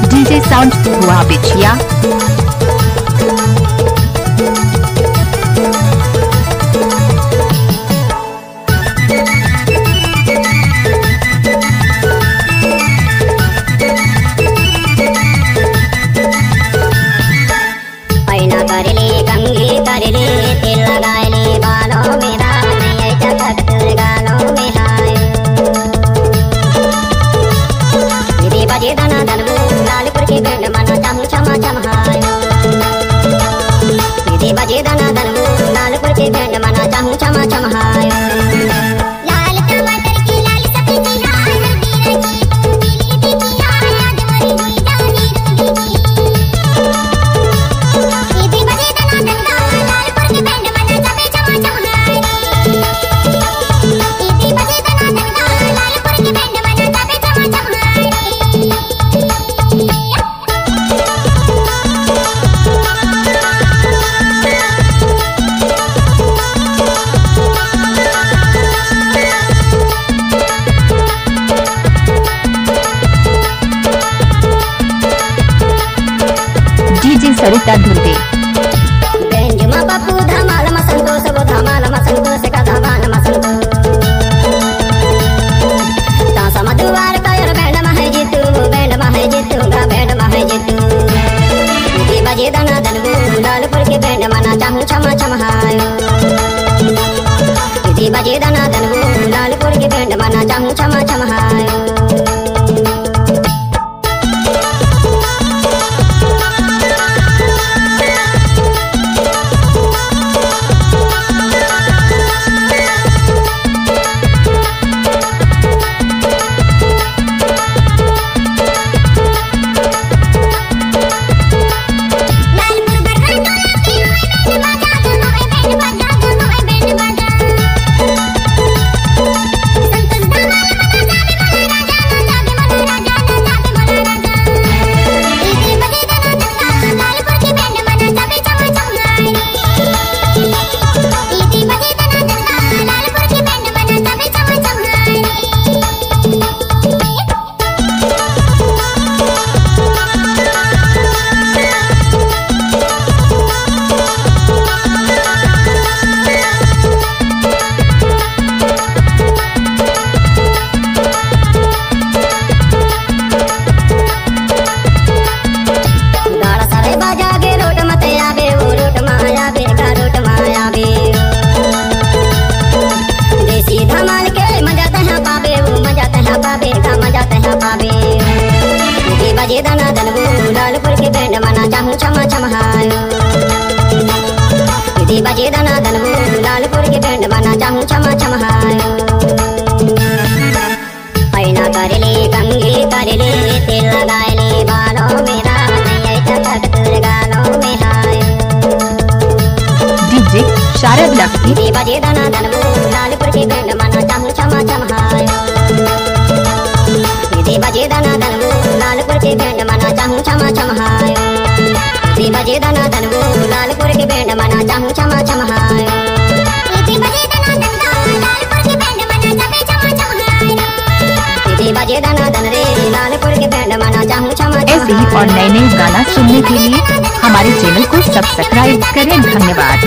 DJ sound हुआ बिछिया। बजे दाना दनमू लालपुर के बैंड मना चाहूं चमा चमहायो। लाल टमाटर की लाल सब्जी हाय नदी रची पीली बिटिया याद मोरी जानी रूबी। इदी बजे दाना दनगा लालपुर के बैंड मना चाहे चमा चमहायो। इदी बजे दाना दनगा लालपुर के बैंड मना चाहे चमा चमहायो। डीजे सरिता धुर्वे। बेंजुमा बापू धमाल मसंतो सबो धमाल मसंतो से का धमाल मसंतो। तासा मधुवार कायर बैंड महे जितू बैंड महे जितू गा बैंड महे जितू। इदी बजे दाना दनगू लालपुर के बैंड मना चाहूं चमा चमहायो। इदी बजे दाना दनगू लालपुर के बैंड मना चाहूं चमा चमहायो। बजे दाना दनगू लालपुर के बैंड मना चाहूं चमा चमहायो। इदी बजे दाना दनगू लालपुर के बैंड मना चाहूं चमा चमहायो। पैना करले कंघी करले तेल लगाएले बालों में राने चटक तुर गालों में हायो। डीजे शारद लक्ष्मी। इदी बजे दाना दनगू लालपुर के बैंड मना चाहूं चमा चमहायो। इदी बजे दाना दनगू लालपुर के बैंड मना चाहूं चमा चमहायो। इदी बजे दाना दनगू लालपुर के बैंड मना चाहूं चमा चमहायो। इदी बजे दाना दनगा लालपुर के बैंड मना चाहे चमा चमहायो। इदी बजे दाना दन रे लालपुर के बैंड मना चाहूं चमा चमहायो। ऐसे ही और नए नए गाना सुनने के लिए हमारे चैनल को सब्सक्राइब करें। धन्यवाद।